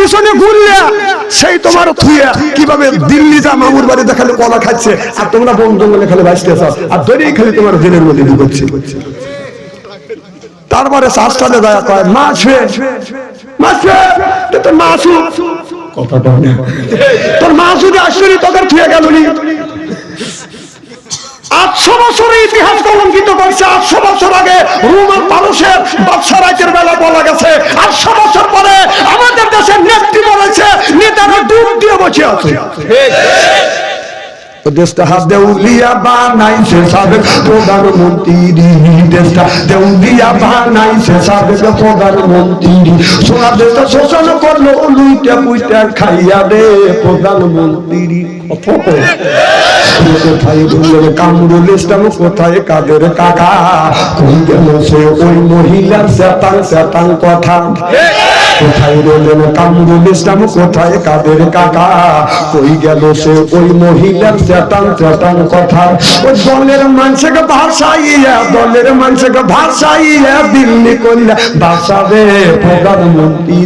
পিছনে ঘুরলে সেই তোমার থুইয়া কিভাবে দিল্লি যা মামুর বাড়ি দেখালে কলা খাচ্ছে, আর তোমরা বন জঙ্গলে খালি বাঁচতেছ, আর ধরেই খালি তোমার জেলের মধ্যে ঢুকছে। তারপরে শাস্ত্রে দয়া করে মাছবে তোর মাছু কথাটা তোর মা যদি আসলে তোকে থুয়ে গেল 800 বছরের ইতিহাস কলঙ্কিত করছে। 800 বছর আগে রোমান পারস্যের বাদশাহের বেলা বলা গেছে, 800 বছর পরে আমাদের দেশের নেত্রী বলেছে, নেতারা ডুব দিয়ে বসে আছে। দেশটা দেউলিয়া বানাইছে সাবেক প্রধানমন্ত্রী, দেশটা দেউলিয়া বানাইছে সাবেক প্রধানমন্ত্রী, সোনার দেশটা শোষণ করলো লুইটা পুইটা খাইয়া দে প্রধানমন্ত্রী। কোথায় কামরুল ইসলাম, কোথায় কাদের কাকা, কই গেল সে ওই মহিলার চেতাং কথা। কোথায় রইলেন কামরুল ইসলাম, কোথায় কাদের কাকা, কই গেল সে ওই মহিলার চেতাং কথা। ওই দলের মানুষকে ভাষাইয়া দিল্লি করলে বাসাবে প্রধানমন্ত্রী।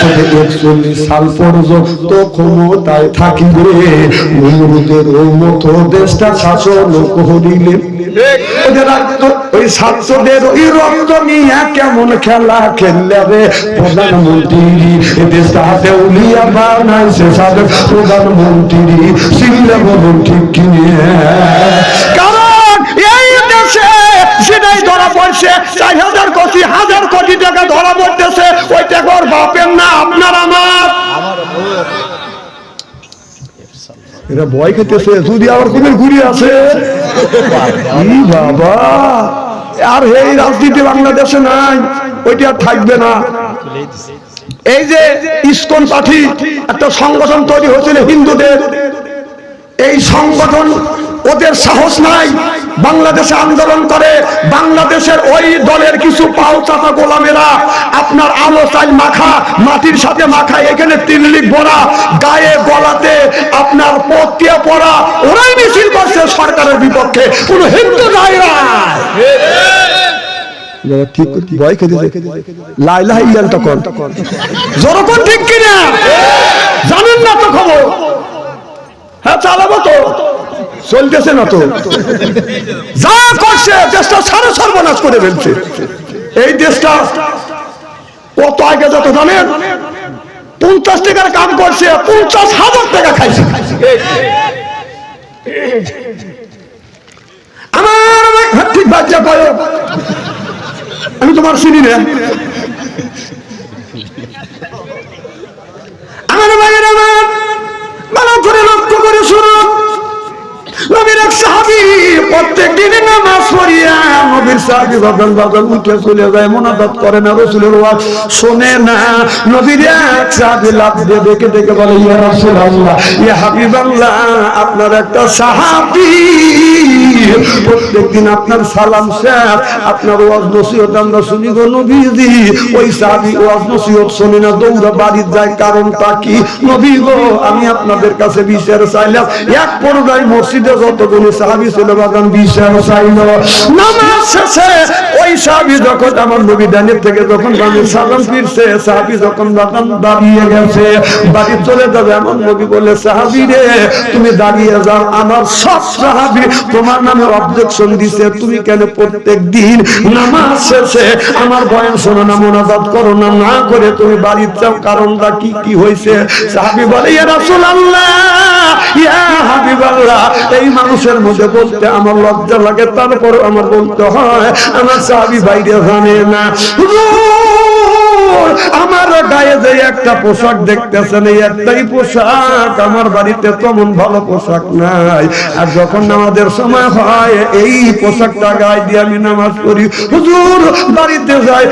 41 সাল পর্যন্ত ক্ষমতায় থাকিবে, নমরুদের মতো দেশটা শাসন করিলে। ওই ছাত্রদের ওই রক্ত নিয়ে কেমন খেলা খেললে রে প্রধানমন্ত্রী, দেশটা দেউলিয়া বানাইছে সাবেক প্রধানমন্ত্রী। সিল্লা বলুন ঠিক কিনে, কারণ এই দেশে সেটাই ধরা পড়ছে 4,000 কোটি টাকা ধরা পড়তেছে। ওই টাকা ওর বাপের না, আপনার আমার। এরা ভয় খেতেছে যদি আবার কোন ঘুরে আছে বাবা। আর এই রাজনীতি বাংলাদেশে নাই, ওইটা আর থাকবে না। এই যে ইসকন পার্টি একটা সংগঠন তৈরি হয়েছিল হিন্দুদের, এই সংগঠন ওদের সাহস নাই বাংলাদেশে আন্দোলন করে। বাংলাদেশের ওই দলের কিছু পাও চাপা গোলামেরা আপনার আলো চাল মাখা, মাটির সাথে মাখা, এখানে তিনলিক ভরা, গায়ে গলাতে আপনার পথিয়ে পড়া, ওরাই মিছিল করছে সরকারের বিপক্ষে, কোন হিন্দু নাই। ঠিক ভয় খেতে লাইলাহ ইল্লাল্লাহ কর জোরকন ঠিক কিনা জানেন না তো খবর? হ্যাঁ চালাবো তো, চলতেছে না তো, যা করছে দেশটা সারা সর্বনাশ করে ফেলছে। এই দেশটা কত আগে যত জানেন, 50 টাকার কাম করছে 50,000 টাকা খাইছে। আমার ঠিক বাচ্চা পায়, আমি তোমার চিনি না। আমার ভাইয়ের আমার ভালো করে লক্ষ্য করে শুনো, নবীর এক সাহাবী প্রত্যেক দিন নামাজ পড়িয়া নবীর সাহাবী যখন উঠে চলে যায়, মুনাজাত করে না, রাসূলের ওয়াজ শোনে না। নবীর এক সাহাবী লাফ দিয়ে দেখে দেখে বলে, ইয়া রাসূলুল্লাহ, ইয়া হাবিবাল্লাহ, আপনার একটা সাহাবী প্রত্যেকদিন আপনার সালাম শেষ, আপনার ওয়াজ নসিহত আমরা শুনি গো নবীজি। ওই সাহাবী ওয়াজ নসিহত শুনি না, দৌড়া বাড়ি যায়। কারণটা কি? নবী গো, আমি আপনাদের কাছে বিচার চাইলাম। এক পর্যায়ে মসজিদে যতগুলো সাহাবী ছিল বাগান বিচার চাইল। নামাজ শেষে ওই সাহাবী যখন আমার নবী দানের থেকে যখন বাড়ি সালাম ফিরছে, সাহাবী যখন বাগান দাঁড়িয়ে গেছে, বাড়ি চলে যাবে, আমার নবী বলে, সাহাবী রে তুমি দাঁড়িয়ে যাও, আমার সব সাহাবী তোমার নামে অবজেকশন দিছে, তুমি কেন প্রত্যেক দিন নামাজ শেষে আমার বয়ান শোনো না, মুনাজাত করো না, না করে তুমি বাড়ি যাও, কারণটা কি কি হয়েছে? সাহাবী বলে, ইয়া রাসূলুল্লাহ, ইয়া হাবিবাল্লাহ, এই মানুষের মধ্যে বলতে আমার লজ্জা লাগে, তারপর আমার বলতে হয়। আমার সাহাবী বাইরে জানে না, আমার গায়ে যে একটা পোশাক দেখতেছেন, এই একটাই পোশাক, আমার বাড়িতে তেমন ভালো পোশাক নাই। আর যখন নামাজের সময় হয় এই পোশাকটা গায়ে দিয়ে আমি নামাজ পড়ি। হুজুর বাড়িতে যাই,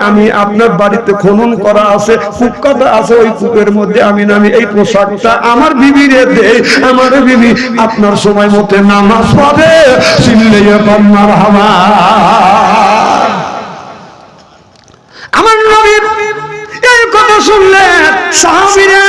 আমি আপনার বাড়িতে খনন করা আছে, কূপ কাটা আছে, ওই কূপের মধ্যে আমি নামি এই পোশাকটা আমার বিবিরে দেই। আমার বিবি আপনার সময় মতো নামাজ পড়ে, চিল্লাইয়া পান্নার হাওয়া। আমার নবীর এই কথা শুনলে সাহাবীরা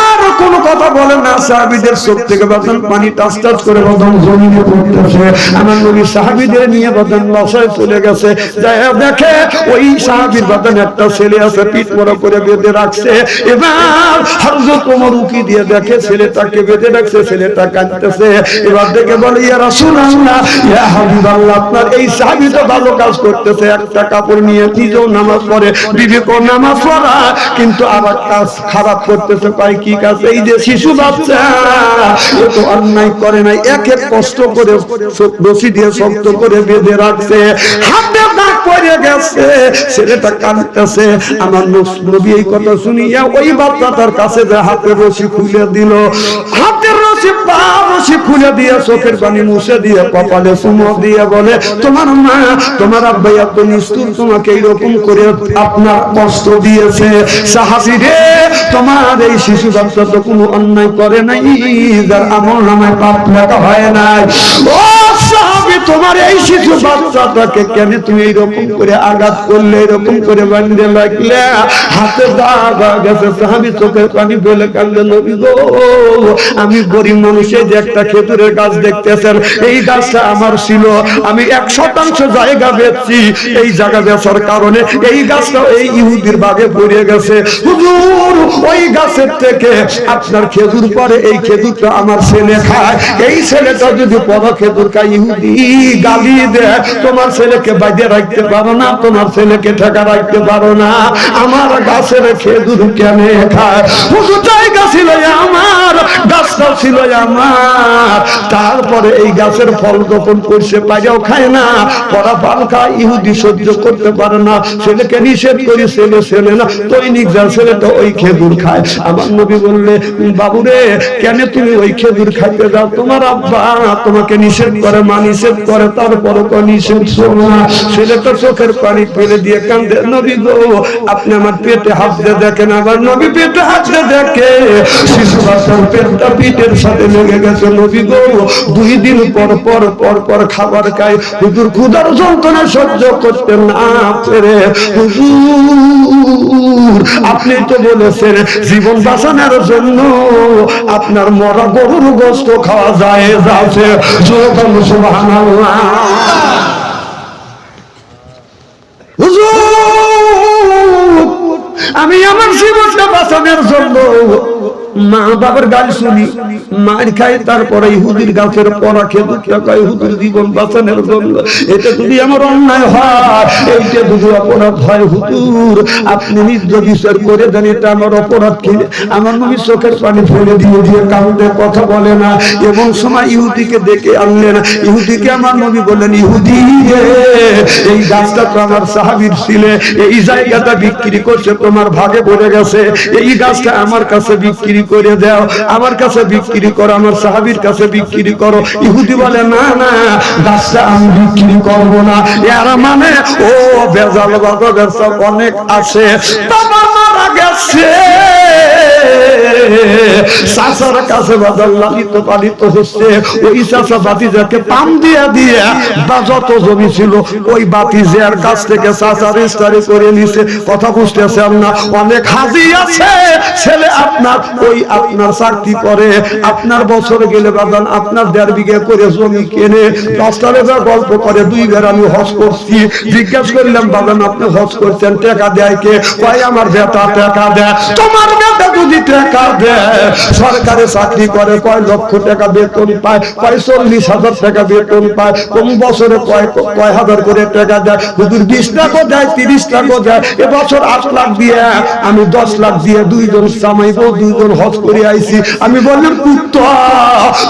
আর কোনো কথা বলে না, সাহাবীদের চোখ থেকে বাদান পানি টাচ টাচ করে বাদান জমিনে পড়তেছে। আমার নবী সাহাবীদের নিয়ে বাদান বাসায় চলে গেছে, যায় দেখে ওই সাহাবীর বাদান একটা ছেলে আছে, পিঠ মোড়া করে বেঁধে রাখছে। এবার হযরত ওমর উকি দিয়ে দেখে ছেলেটাকে বেঁধে রাখছে, ছেলেটা কাঁদতেছে। এবার দেখে বলে, ইয়া রাসূলুল্লাহ, ইয়া হাবিবাল্লাহ, আপনার এই সাহাবী তো ভালো কাজ করতেছে, একটা কাপড় নিয়ে নিজেও নামাজ পড়ে, বিবেকও নামাজ পড়া, কিন্তু আবার কাজ খারাপ করতেছে। পাই কি কাজ? এই যে শিশু বাচ্চা, ও তো অন্যায় করে নাই, এক এক কষ্ট করে রশি দিয়ে শক্ত করে বেঁধে রাখছে, হাতে দাগ পড়ে গেছে, ছেলেটা কাঁদতেছে। আমার নবী এই কথা শুনিয়া ওই বাচ্চাটার কাছে যে হাতের রশি খুলে দিল, হাতের রশি পা রশি খুলে দিয়ে চোখের পানি মুছে দিয়ে কপালে চুমো দিয়ে বলে, তোমার মা তোমার আব্বা এত নিষ্ঠুর, তোমাকে এইরকম করে আপনার কষ্ট দিয়েছে। সাহাবী রে, তোমার এই শিশু বাচ্চা তো কোনো অন্যায় করে নাই, যার আমলনামায় পাপ লেখা হয় নাই। ও সাহাবী, তোমার এই শিশু বাচ্চাটাকে কেন তুমি এইরকম করে আঘাত করলে, এরকম করে বাঁধতে লাগলে? হাতে দাগ গেছে। সাহাবী চোখের পানি ফেলে কাঁদলে, নবী গো, আমি গরিব মানুষ, এই যে একটা খেজুরের গাছ দেখতেছেন, এই গাছটা আমার ছিল, আমি 1% জায়গা বেচছি, এই জায়গা বেচার কারণে এই গাছটা এই ইহুদির বাগে পড়ে গেছে। হুজুর, ওই গাছের থেকে আপনার খেজুর পরে, এই খেজুরটা আমার ছেলে খায়, এই ছেলেটা যদি বড় খেজুর খায়, ইহুদি গালি দেয়, তোমার ছেলেকে বাইরে রাখতে পারো না, তোমার ছেলেকে ঠেকা রাখতে পারো না, আমার গাছের খেজুর কেন খায়? হুজুর, জায়গা ছিল আমার, গাছটা ছিল আমার, তারপরে এই গাছের ফল যখন করছে পাইয়াও খায় না, পরা পাল খায়, ইহুদি সহ্য করতে পারে না, ছেলেকে নিষেধ করি, ছেলে না দৈনিক যার ছেলেটা ওই খেজুর খায়। আমার নবী বললে, বাবুরে, কেন তুমি ওই খেজুর খাইতে যাও? তোমার আব্বা তোমাকে নিষেধ করে, মা নিষেধ করে, তারপরও তো নিষেধ শোনো না। ছেলেটা চোখের পানি ফেলে দিয়ে কান্দে, নবী গো, আপনি আমার পেটে হাত দিয়ে দেখেন। আবার নবী পেটে হাত দিয়ে দেখে, শিশু বাচ্চার পেটটা পিঠের সাথে লেগে গেছে। নবী গো, 2 দিন পর পর খাবার খায়। হুজুর ক্ষুধার যন্ত্রণা সহ্য করতে না পেরে, হুজুর আপনি তো বলেছেন জীবন বাঁচানোর জন্য আপনার মরা গরুর গোশত খাওয়া যায় যাচ্ছে। সুবহানাল্লাহ। হুজুর, আমি আমার জীবনটা বাঁচানোর জন্য মা বাবার গালি শুনি, মার খাই, তারপরে ইহুদির গাছের পরা খেজুরটা খাই হুজুর জীবন বাঁচানোর জন্য। এটা যদি আমার অন্যায় হয়, এইটা যদি অপরাধ হয়, হুজুর আপনি নিজ বিচার করে দেন, এটা আমার অপরাধ কি? আমার নবী চোখের পানি ফেলে দিয়ে দিয়ে কাঁদতে, কথা বলে না। এমন সময় ইহুদিকে ডেকে আনলেন। ইহুদিকে আমার নবী বললেন, ইহুদি এই গাছটা তো আমার সাহাবীর ছিলে, এই জায়গাটা বিক্রি করছে, তোমার ভাগে পড়ে গেছে, এই গাছটা আমার কাছে বিক্রি করে দাও, আমার কাছে বিক্রি করো, আমার সাহাবীর কাছে বিক্রি করো। ইহুদি বলে, না না, গাছটা আমি বিক্রি করবো না। এর মানে ও বেজাল ব্যবসা অনেক আছে, বাবা মারা গেছে, চাচার কাছে বাজার লালিত পালিত হচ্ছে, ওই চাচা বাতিজাকে পাম দিয়া দিয়া বা যত জমি ছিল ওই বাতিজার কাছ থেকে চাচা রেজিস্ট্রি করে নিছে। কথা বুঝতেছেন না? অনেক হাজি আছে, ছেলে আপনার ওই আপনার চাকরি করে, আপনার বছর গেলে বাজান আপনার 1.5 বিঘা করে জমি কেনে, 10টা রেজা গল্প করে, 2 বার আমি হজ করছি। জিজ্ঞাসা করলাম, বাজান আপনি হজ করছেন, টাকা দেয় কে? কয় আমার বেটা টাকা দেয়। তোমার বেটা যদি টাকা দেয়, সরকারি চাকরি করে, কয় লক্ষ টাকা বেতন পায়, কয় 40,000 টাকা বেতন পায়, কোন বছরে কয় হাজার করে টাকা দেয়, হুজুর 20 লাখ দেয়, 30 লাখ দেয়, এবছর 8 লাখ দিয়ে আমি 10 লাখ দিয়ে 2 জন সামাইবো, 2 জন হজ করে আইছি। আমি বললাম,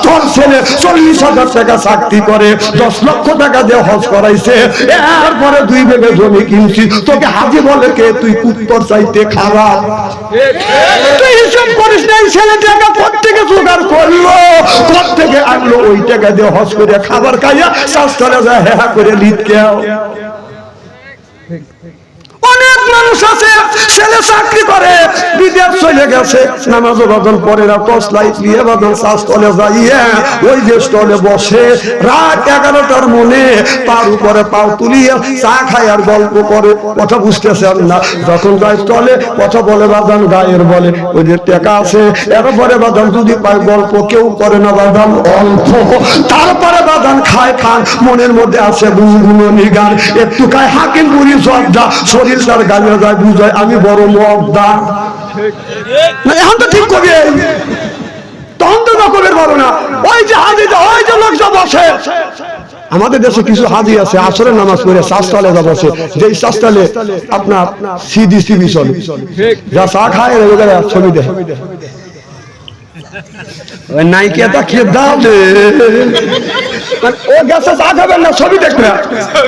তোর ছেলে 40,000 টাকা চাকরি করে, 10 লক্ষ টাকা দিয়ে হজ করাইছে, এরপরে 2 বিঘা জমি কিনছি, তোকে হাজি বলে কে? তুই কুত্তর চাইতে খারাপ। তুই হিসাব করিস না, ছেলে টাকা কোত্থেকে জোগাড় করলো, কোত্থেকে আনলো, ওই টাকা দিয়ে হজ করে খাবার খাইয়া শাস্ত্রে যা হেহা করে লিখকে। অনেক মানুষ আছে, ছেলে চাকরি করে, বিদেশ চলে গেছে, নামাজ বাদন পরে না, টর্চ লাইট নিয়ে বাদন শ্বাস তলে যাইয়া ওই যে স্টলে বসে রাত 11টার মনে তার উপরে পাও তুলিয়ে চা খায় আর গল্প করে। কথা বুঝতেছেন না? যখন যায় স্টলে কথা বলে বাদান, গায়ের বলে ওই যে টাকা আছে, এরপরে বাদান যদি পায় গল্প কেউ করে না বাদান অল্প, তারপরে বাদান খায় খান, মনের মধ্যে আছে গুনগুনি গান, একটু খায় হাকিম বুড়ি জর্দা, শরীর তার গায়ে যায় বুঝায় আমি বড় মদ্দা। না এখন তো ঠিক করবে, তখন তো নকলের বড় না। ওই যে হাজি, ওই যে লোকজন বসে, আমাদের দেশে কিছু হাজি আছে আসরের নামাজ পড়ে শাস্তালে বসে, যে শাস্তালে আপনার সিডি চলে, যা চা খায় ছবি দেয় নাইকেটা খেয়ে দাও ও গেছে চা খাবেন না, ছবি দেখবে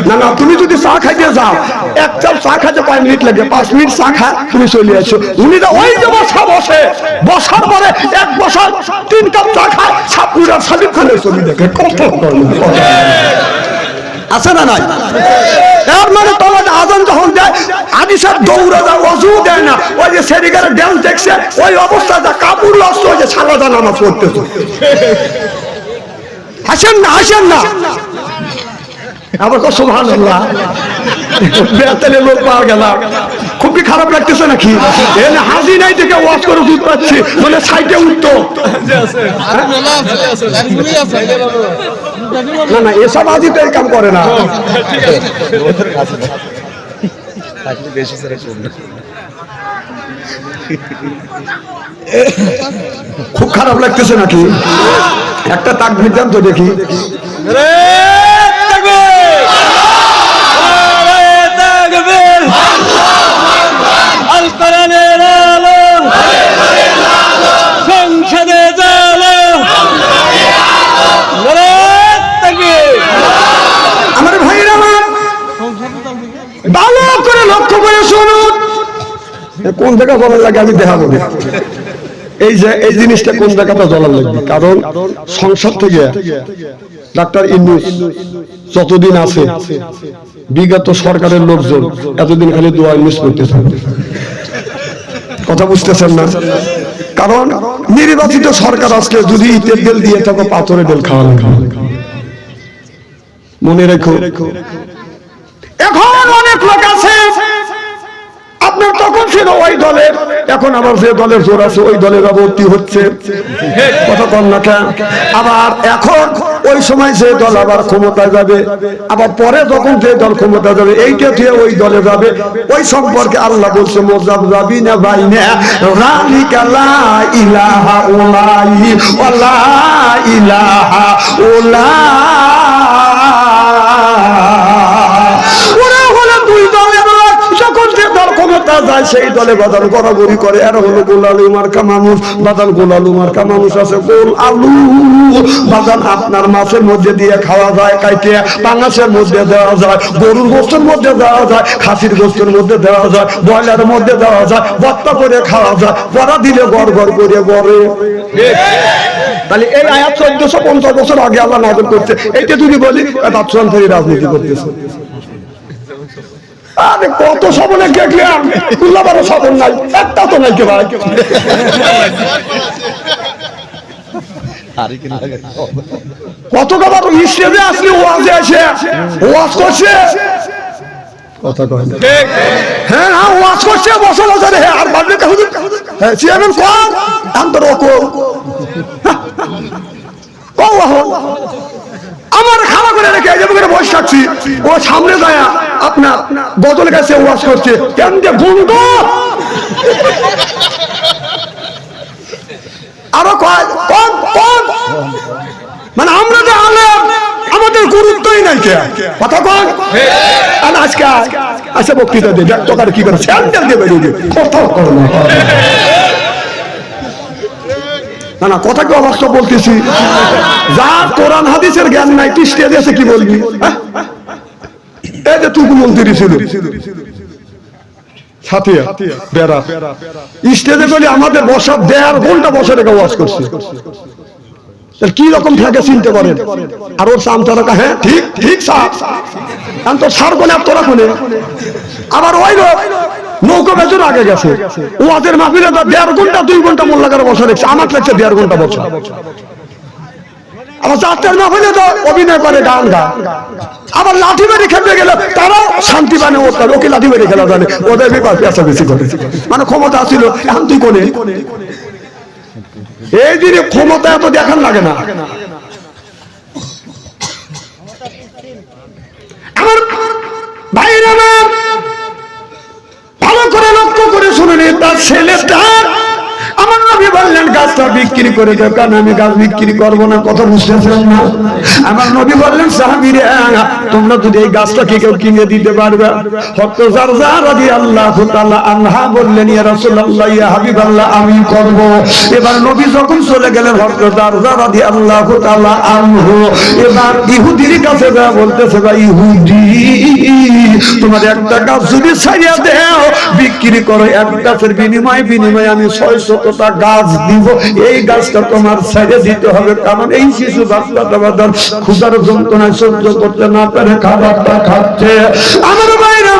না। না তুমি যদি চা খাইতে যাও, এক চাপ চা খাইতে 5 মিনিট লাগে, 5 মিনিট চা খা তুমি চলে আসো। উনি তো ওই যে বসে, বসার পরে 1 বছর 3 কাপ চা খায়, ছাপুরা সাবির খানের ছবি দেখে। কত আছে না নাই? এর মানে তোমার আজান যখন দেয় আদি সাহেব দৌড়া যায়, অজু দেয় না, ওই যে সেদিকে ড্যান্স দেখছে ওই অবস্থাটা কাপড় লস্ত হয়েছে, সালাদা নামাজ পড়তেছে। হাসেন না, হাসেন না। আবার কত সুবহানাল্লাহ, বেতালে লোক পাওয়া গেল, খুবই খারাপ লাগতেছে নাকি? এনে হাজি নাই থেকে ওয়াজ করে দুধ পাচ্ছি, মানে সাইডে উঠতো না। না এসব হাজি তো এই কাম করে না। খুব খারাপ লাগতেছে নাকি? একটা তাকবীর দেন তো দেখি। আমার ভাইরা ভালো করে লক্ষ্য করে শুনুন, কোন জায়গা বলার লাগে আমি দেখাবো। এই যে এই জিনিসটা কোন জায়গাটা জ্বলার লাগবে, কারণ সংসদ থেকে ডাক্তার ইউনূস যতদিন আছে, বিগত সরকারের লোকজন এতদিন খালি দোয়া ইউনূস করতেছে। কথা বুঝতেছেন না? কারণ নির্বাচিত সরকার আজকে যদি ইটের তেল দিয়ে থাকো, পাথরের তেল খাওয়া মনে রেখো। এখন অনেক লোক আছে আপনার তখন ছিল ওই দলের, এখন আবার যে দলের জোর আছে ওই দলের ভর্তি হচ্ছে। কথা কন না কেন? আবার এখন ওই সময় যে দল আবার ক্ষমতায় যাবে, আবার পরে যখন যে দল ক্ষমতা যাবে এইটা দিয়ে ওই দলে যাবে। ওই সম্পর্কে আল্লাহ বলছে মুযাবযাবিনা বাইনা যালিকা লা ইলাহা উলাই ওয়া লা ইলাহা সেই দলে বাদান গড়াগড়ি করে। এরা হলো গোল আলু মার্কা মানুষ, বাদান গোল আলু মার্কা মানুষ আছে। গোল আলু বাদান আপনার মাছের মধ্যে দিয়ে খাওয়া যায়, কাইটে পাঙাশের মধ্যে দেওয়া যায়, গরুর গোস্তের মধ্যে দেওয়া যায়, খাসির গোস্তের মধ্যে দেওয়া যায়, ব্রয়লারের মধ্যে দেওয়া যায়, ভর্তা করে খাওয়া যায়, বড়া দিলে গড় গড় করে গড়ে। তাহলে এই আয়াত 1450 বছর আগে আল্লাহ নাযিল করছে। এইটা যদি বলি রাজনীতি রাজনীতি করতেছে। আরে কত সবনে দেখলাম, কুল্লাবারও সবন নাই, একটা তো নাই। কে ভাই কত কবার স্টেজে আসলে ওয়াজে আসে ওয়াজ করছে, কথা কয় না। হ্যাঁ হ্যাঁ ওয়াজ করছে বছর বছরে। আর বাদলে হুজুর চেয়ারম্যান কোন আন্তর কো আমার খাওয়া করে রেখে এই যে বসে থাকছি, ও সামনে যায় আপনার গজল গাছে ওয়াজ করছে, কেমনে বন্ধ আরো কম কম। মানে আমরা যে আলেম আমাদের গুরুত্বই নাই। কে কথা কন? আজকে আচ্ছা বক্তৃতা দিয়ে দেখ তোকার কি করে স্যান্ডেল দিয়ে বেরিয়ে কথা কর না। না কথা কি অবস্থা বলতেছি, যার কোরআন হাদিসের জ্ঞান নাই তুই স্টেজে এসে কি বলবি? এই যে তুই মন্ত্রী ছিল সাথিয়া বেড়া স্টেজে বলি আমাদের বসা 1.5 ঘন্টা বসে রেখে ওয়াজ করছে। কি রকম থাকে চিনতে পারেন? আর ওর সাম তারা হ্যাঁ ঠিক ঠিক সার তোর সার কোনে তোরা কোনে। আবার ওই নৌকা বেচুর আগে গেছে, ওদের মাহফিলে 1.5 ঘন্টা 2 ঘন্টা মোল্লা করে বসা দেখছে, আমার লাগছে 1.5 ঘন্টা বসা। আবার 4টার মাহফিলে তো অভিনয় করে গান গা, আবার লাঠি মেরে খেলতে গেলে তারাও শান্তি পানে ওকে লাঠি মেরে খেলা জানে, ওদের বিপার পেঁচা বেশি করে, মানে ক্ষমতা ছিল এখন তুই কোনে এই দিনে ক্ষমতা এত দেখান লাগে না। আমার ভাইরা ভালো করে লক্ষ্য করে শুনে নি, তার ছেলেটা আমার নবী বললেন গাছটা বিক্রি করে দাও, কারণ আমি গাছ বিক্রি করবো না, কথা বুঝতেছেন না? আমার নবী বললেন সাহাবীরা তোমরা যদি এই গাছটাকে কেউ কিনে দিতে পারবে। হযরত জারজা রাদিয়াল্লাহু তাআলা আনহা বললেন ইয়া রাসূলুল্লাহ ইয়া হাবিবাল্লাহ আমি করব। এবার নবী যখন চলে গেলেন হযরত জারজা রাদিয়াল্লাহু তাআলা আনহু এবার ইহুদির কাছে যা বলতেছে, ভাই ইহুদি তোমার একটা গাছ যদি ছাড়িয়ে দাও বিক্রি করো, এক গাছের বিনিময়ে আমি 600টা গাছ দিব, এই গাছটা তোমার ছেড়ে দিতে হবে, কারণ এই শিশু বাচ্চাটা বাদান ক্ষুধার যন্ত্রণা সহ্য করতে না পারে খাবারটা খাচ্ছে। আমার ভাইরা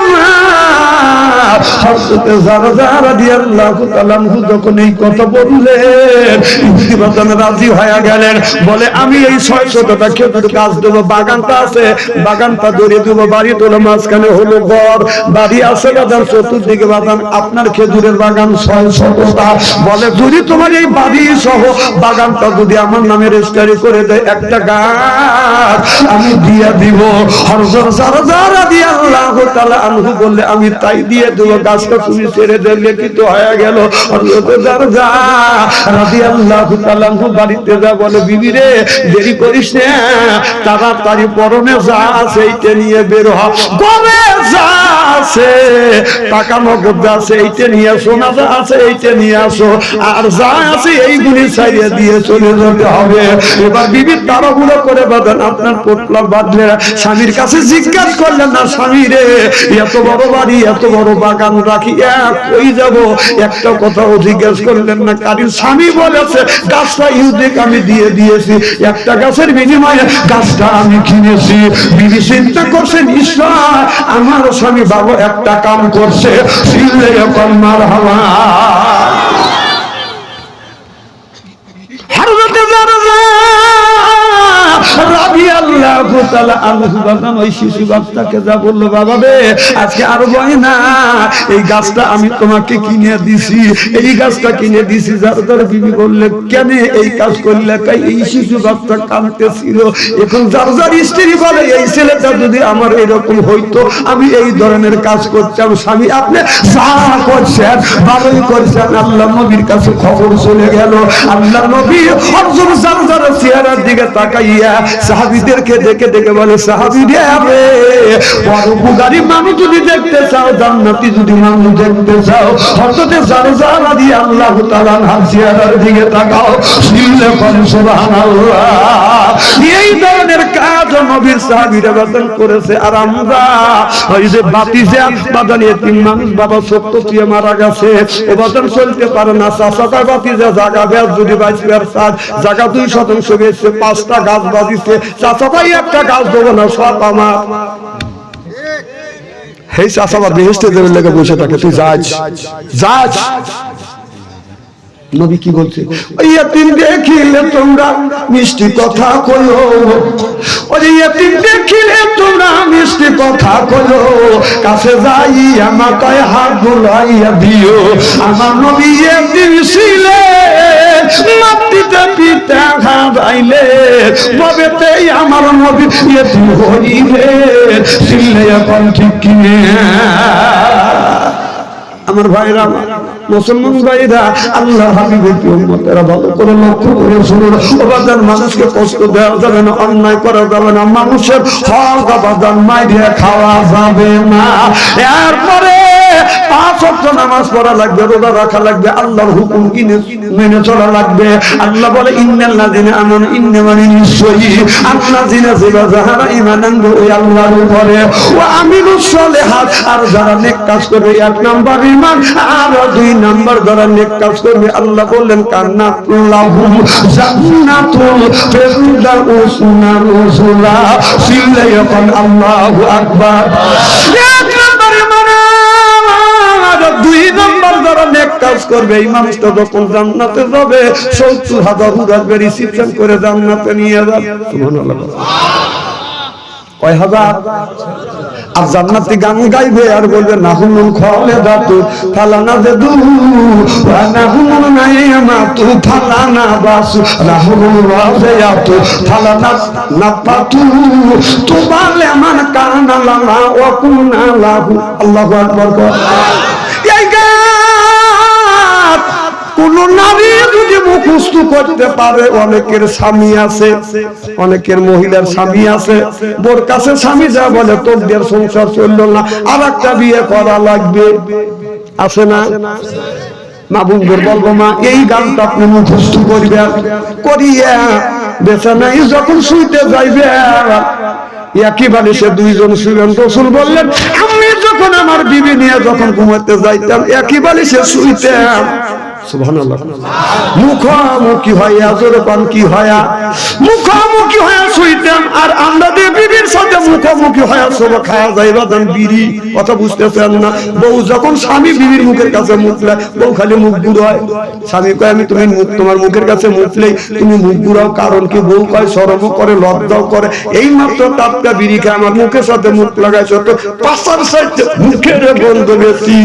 হযরত জারজা রাদিয়াল্লাহু তাআলা যখন এই কথা বললেন ইহুদি বাদান রাজি হয়ে গেলেন, বলে আমি এই 600টা খেজুর গাছ দেবো, বাগানটা আছে বাগানটা ধরে দেবো, বাড়ি তোলা মাঝখানে হলো ঘর, বাড়ি আছে বাদান চতুর্দিকে বাদান, আপনার খেজুরের বাগান 600টা। বলে যদি তোমার এই বাড়ি সহ বাগানটা যদি আমার নামে রেজিস্ট্রি করে দেয় একটা গাছ আমি দিয়ে দিব। হযরত জারজা রাদিয়াল্লাহু তাআলা আনহু বললে আমি তাই দিয়ে দেব, গাছটা তুমি ছেড়ে দেবে, লিখিত হয়ে গেল। হযরত জারজা রাদিয়াল্লাহু তাআলা আনহু বাড়িতে যা বলে বিবি রে দেরি করিস না, তাড়াতাড়ি পরনে যা আছে এইটা নিয়ে বের হ, গবে যা আছে টাকা নগদ আছে এইটা নিয়ে, সোনা যা আছে এইটা নিয়ে আসো, আর যা আছে এইগুলি ছাড়িয়ে দিয়ে চলে যেতে হবে। এবার বিবি তাড়াহুড়ো করে বাঁধেন আপনার পোটলা বাঁধলে স্বামীর কাছে জিজ্ঞাসা করলেন না, স্বামী রে এত বড় বাড়ি এত বড় বাগান রাখি কই যাব, একটা কথাও জিজ্ঞাসা করলেন না। কারণ স্বামী বলেছে গাছটা ইহুদিক আমি দিয়ে দিয়েছি, একটা গাছের বিনিময়ে গাছটা আমি কিনেছি। বিবি চিন্তা করছেন ঈশ্বর আমার স্বামী বাবা একটা কাম করছে, সিলে কলমার হাওয়া। হযরত জারজা রাদিয়াল্লাহু তাআলা আনহু বাগান ওই শিশু বাচ্চাকে যা বললো, বাবা রে আজকে আর ভয় না, এই গাছটা আমি তোমাকে কিনে দিছি, এই গাছটা কিনে দিছি। জারজার বিবি বললে কেন এই কাজ করলে? এই শিশু বাচ্চা কাঁদতেছিল। এখন জারজার স্ত্রী বলে এই ছেলেটা যদি আমার এরকম হইতো আমি এই ধরনের কাজ করতাম। স্বামী আপনি যা করছেন ভালোই করছেন। আল্লাহ নবীর কাছে খবর চলে গেল, আল্লাহ নবী হযরত জারজার চেহারার দিকে তাকাইয়া সাহাবীদেরকে দেখে দেখে বলে, সাহাবীরা পরোপকারী মানুষ যদি দেখতে চাও, জান্নাতি যদি মানুষ দেখতে চাও, হযরত জারজা রাদিয়াল্লাহু তাআলা আনহার চেহারার দিকে তাকাও, সিল্লে বল সুবহানাল্লাহ। এই ধরনের কাজ নবীর সাহাবীরা বাদান করেছে। আর আমরা ওই যে বাতিজা বাদান এতিম মানুষ বাবা সত্য দিয়ে মারা গেছে, ও বাদান চলতে পারে না, চাচা বাতিজা জায়গা বেশ যদি 22 সাত জায়গা 2% বেচছে, 5টা গাছ বাজিছে, চাচা ভাই একটা গাছ দেবো না সব আমার। এই চাচা বা বেহেশতে দেবের লেগে বসে থাকে, তুই যাচ। নবী কি বলছে? ওই এতিম দেখিলে তোমরা মিষ্টি কথা কইও, ওই এতিম দেখিলে তোমরা মিষ্টি কথা কইও, কাছে যাইয়া মাথায় হাত বুলাইয়া দিও। আমার নবী এতিম ছিলেন, মাটিতে পিতা খাইলে ববেতে আমার নবী এতিম হইলে ছিলে এখন ঠিক কিনে। আমার ভাইরা মুসলমান ভাইরা আল্লাহ হাবিবের উম্মতেরা ভালো করে লক্ষ্য করে শুনুন, ওবাদান মানুষকে কষ্ট দেওয়া যাবে না, অন্যায় করা যাবে না, মানুষের হক আবাদান মাইরে খাওয়া যাবে না। এরপরে 5 ওয়াক্ত নামাজ পড়া লাগবে, রোজা রাখা লাগবে, আল্লাহর হুকুম মেনে চলা লাগবে। আল্লাহ বলে ইন্নাল্লাযিনা আমানু ইন্নামানি নিশ্চয়ই আল্লাযিনা যারা ঈমান আনবে ওই আল্লাহর উপরে, ওয়া আমিলুস সালিহাত আর যারা নেক কাজ করবে, 1 নাম্বার ঈমান, আর 2 নাম্বার যারা নেক কাজ করবে, আল্লাহ বললেন কান্নাতুল লাহুম জান্নাতুল ফিরদাউস নাজুলা। সিল্লায়াকুন আল্লাহু আকবার। 1 নাম্বার ঈমান 2 নাম্বার যারা নেক কাজ করবে এই মানুষটা যখন জান্নাতে যাবে 70,000 উড়াবে রিসিপশন করে জান্নাতে নিয়ে যাবে। সুবহানাল্লাহ। কয় হাজার? আর জান্নাতি গান গাইবে আর বলবে নাহুনুল খালিদাতু ফালানা জাদু ওয়া নাহুনুল নাইমাতু ফালানা বাসু নাহুনুল রাজিয়াতু ফালানা নাফাতু তুবালে মান কানা লানা ওয়া কুনা লাহু। আল্লাহু আকবার। এই গান কোন নারী যদি মুখস্থ করতে পারে, অনেকের স্বামী আছে, অনেকের মহিলার স্বামী আছে, বোর কাছে স্বামী যা বলে তোর দিয়ে সংসার চললো না, আর একটা বিয়ে করা লাগবে, আছে না? মা বোনদের বলবো, মা এই গানটা আপনি মুখস্থ করবেন, করিয়া বেচানাই যখন শুইতে যাইবে একই বালিশে 2 জন শুইবেন। রাসূল বললেন আমি যখন আমার বিবি নিয়ে যখন ঘুমাতে যাইতাম একই বালিশে শুইতাম। সুবহানাল্লাহ। মুখোমুখি হইয়া জোরে পান কি হইয়া মুখোমুখি হইয়া শুইতাম, আর আমরা বিবির সাথে মুখোমুখি হইয়া সব খাওয়া যাইবা দেন বিড়ি। কথা বুঝতেছেন না? বউ যখন স্বামী বিবির মুখের কাছে মুখলে বউ খালি মুখ ঘুরায়, স্বামী কয় আমি তুমি মুখ তোমার মুখের কাছে মুখলেই তুমি মুখ ঘুরাও, কারণ কি? বউ কয় শরম করে লজ্জাও করে, এই মাত্র টাটকা বিড়ি খেয়ে আমার মুখের সাথে মুখ লাগাইছো তো পাশার সাইডে মুখের বন্ধ বেশি।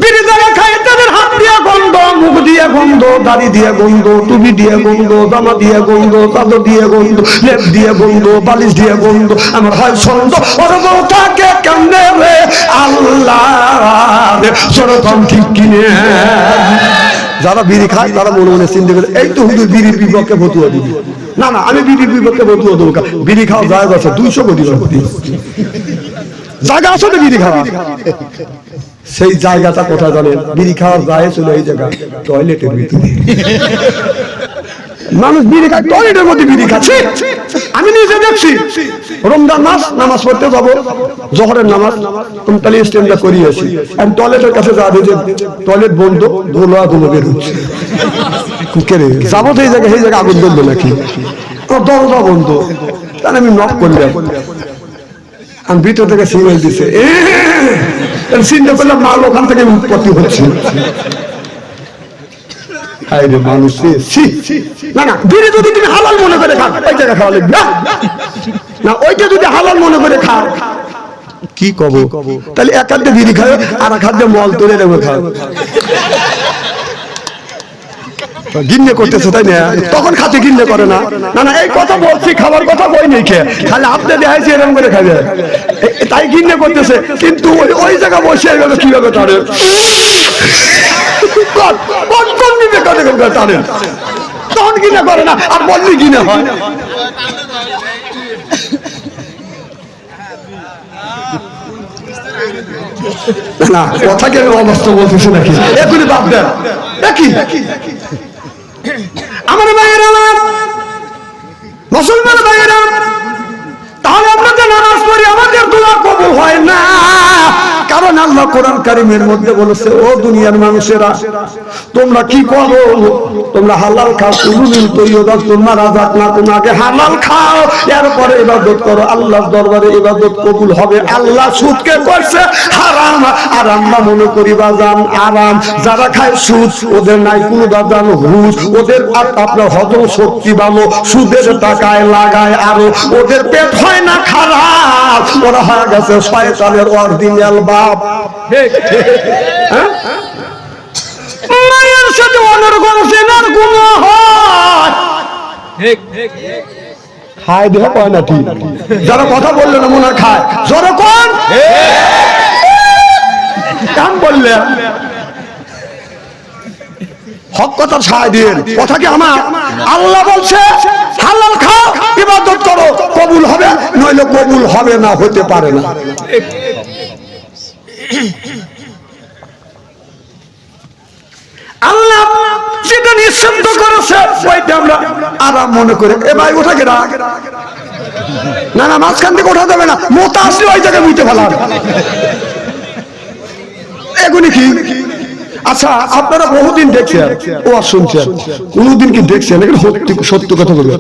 বিড়ি যারা খায় তাদের হাত দিয়ে গন্ধ, মুখ দিয়ে গন্ধ, দাড়ি দিয়ে গন্ধ, টুপি দিয়ে গন্ধ, জামা দিয়ে গন্ধ, চাদর দিয়ে গন্ধ, লেপ দিয়ে গন্ধ, বালিশ দিয়ে গন্ধ। আমার হয় ছন্দ ওর বউটাকে কেমনে রে আল্লাহ সরকম ঠিক কিনে। যারা বিড়ি খায় তারা মনে মনে চিন্তা করে এই তো হুজুর বিড়ির বিপক্ষে ফতুয়া দিবি। না না, আমি বিড়ির বিপক্ষে ফতুয়া দেবো। বিড়ি খাওয়া যায় আছে 200 কোটি জায়গা আছে তো বিড়ি খাওয়া। সেই জায়গাটা কোথায় জানেন? বিড়ি খাওয়ার যায় ছিল এই জায়গা টয়লেটের ভিতরে। মানুষ বিড়ি খায় টয়লেটের মধ্যে বিড়ি খাচ্ছে। আমি নিজে দেখছি রমজান মাস নামাজ পড়তে যাবো, জোহরের নামাজ তাহলে স্ট্যান্ডটা করিয়েছি, আমি টয়লেটের কাছে যা যে টয়লেট বন্ধ, ধোলা ধুলো বের হচ্ছে। যাবো তো এই জায়গায়, সেই জায়গায় আগুন ধরলো নাকি, দরজা বন্ধ। তাহলে আমি নক করলাম, আমি ভিতর থেকে সিগন্যাল দিছে, চিন্তা করলাম মাল ওখান থেকে উৎপত্তি হচ্ছে। মানুষ না না, বিড়ি যদি তুমি হালাল মনে করে খাও ওই জায়গায় খাওয়া লাগবে না, ওইটা যদি হালাল মনে করে খাও কি কব, তাহলে এক হাতে বিড়ি খাও আর এক হাতে মল তুলে নেবে খাও। গিন্নে করতেছে তাই না, তখন খাতে গিন্নে করে না। না না, এই কথা বলছি, খাবার কথা বই নেই খেয়ে, খালি আপনি দেখাইছি এরকম করে খাবে, তাই গিন্নে করতেছে। কিন্তু ওই জায়গা বসে এইভাবে কিভাবে টানে, তখন গিনে করে না, আর বললি গিনে হয়। না কথাকে আমি অবস্থা বলতেছি নাকি, এখনই বাদ দেন। আমার ভাইয়েরা, আমার মুসলমান ভাইয়েরা, তাহলে আমরা যে নামাজ পড়ি আমাদের দোয়া কবুল হয় না, কারণ আল্লাহ কোরআন কারীমের মধ্যে বলেছে ও দুনিয়ার মানুষেরা তোমরা কি করো, তোমরা হালাল খাও, কুলুল তৈয়বাত তোমরা রাজাক না, তোমাকে হালাল খাও, এরপরে ইবাদত করো, আল্লাহর দরবারে ইবাদত কবুল হবে। আল্লাহ সুদকে করছে হারাম, আর আমরা মনে করি বাজান আরাম। যারা খায় সুদ ওদের নাই কোনো বাজান হুঁশ, ওদের আপনার হজম শক্তি ভালো, সুদের টাকায় লাগায় আরো, ওদের পেট হয় না খারাপ, ওরা হয়ে গেছে শয়তানের অরিজিনাল বাপ। মায়ের সাথে অনর্গল সেনার গুনাহ হয়, খায় দেহ পায় না ঠিক। যারা কথা বললে না মনে খায়, জোরে কোন কাম বললে হক কথা ছায় দিন, কথা কি আমার? আল্লাহ বলছে হালাল খাও, ইবাদত করো, কবুল হবে, নইলে কবুল হবে না, হতে পারে না। আল্লাহ যেটা নিষিদ্ধ করেছে ওইটা আমরা আরাম মনে করে, এ ভাই ওটাকে রাখ, না না মাঝখান থেকে ওঠা যাবে না, মোতা আসলে ওই জায়গায় মুইতে ফেলা। এগুলি কি আচ্ছা আপনারা বহুদিন দেখছেন ওয়াজ শুনছেন, কোনদিন কি দেখছেন সত্য কথা বলবেন?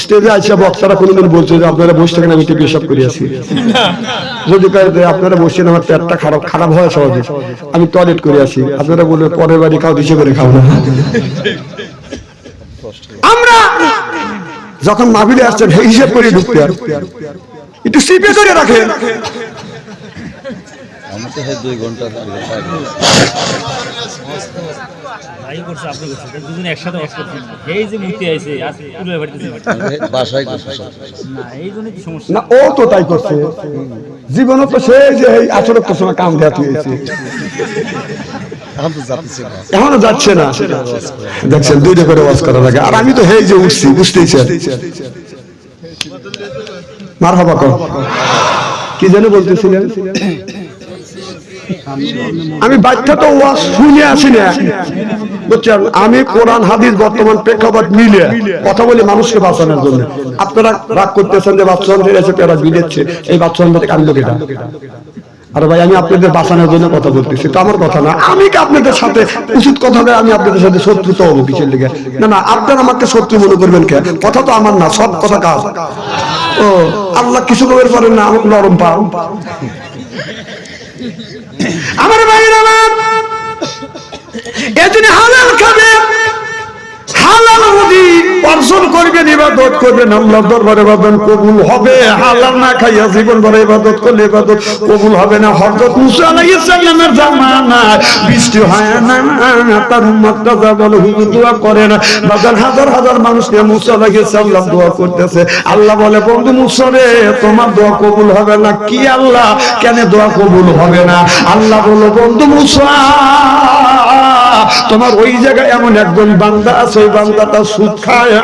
স্টেজে আইসা বক্তারা কোনদিন বলছে যে আপনারা বসে থাকেন আমি একটু পেশাব করে আসি? যদি আপনারা বসছেন আমার পেটটা খারাপ হয় সহজে, আমি টয়লেট করে আসি, আপনারা বলবেন পরের বাড়ি খাও দিশে করে খাও না। আমরা যখন মাহফিলে আসছেন হিসেব করে ঢুকতে একটু সিপে করে রাখেন। ও তো তাই করছে জীবন, তো সে যে 18 সময় কাম দেওয়া হয়েছে, এখনো যাচ্ছে না। দেখছেন 2টা করে ওয়াজ করা লাগে, আর আমি তো হেই যে উঠছি, বুঝতেইছেন? মারহাবা কর, কি যেন বলতেছিলেন? আমি বাচ্চা তো ওয়াজ শুনে আসি না, বুঝছেন? আমি কোরআন হাদিস বর্তমান প্রেক্ষাপট মিলে কথা বলি মানুষকে বাঁচানোর জন্য। আপনারা রাগ করতেছেন যে বাচ্চাদের এসে পেরা বিলেচ্ছে, এই বাচ্চাদের মধ্যে কান্দ কেটা? আরে ভাই, আমি আপনাদের বাঁচানোর জন্য কথা বলতেছি, তো আমার কথা না। আমি কি আপনাদের সাথে উচিত কথা বলে আমি আপনাদের সাথে শত্রুতা হবো কিসের লিগে? না না, আপনারা আমাকে শত্রু মনে করবেন কে? কথা তো আমার না, সব কথা কাজ। ও আল্লাহ কিছু কবের পারেন না, আমাকে নরম পাও। আমার ভাইরা এজন্য হালাল খাবে, হালাল রুজি অর্জন করবেন, ইবাদত করবেন, আল্লাহর দরবারে ইবাদত কবুল হবে। হালাল না খাইয়া জীবন ভরে ইবাদত করলে ইবাদত কবুল হবে না। হযরত মুসা আলাইহিস সালামের জামানায় বৃষ্টি হয় না, তার উম্মতটা যা বলে হুজুর দোয়া করেন, বাজার হাজার হাজার মানুষকে মুসা আলাইহিস সালাম দোয়া করতেছে। আল্লাহ বলে, বন্ধু মুসা রে, তোমার দোয়া কবুল হবে না। কি আল্লাহ, কেন দোয়া কবুল হবে না? আল্লাহ বলে, বন্ধু মুসা, তোমার ওই জায়গায় এমন একজন বান্দা আছে, ওই বান্দাটা সুদ খায়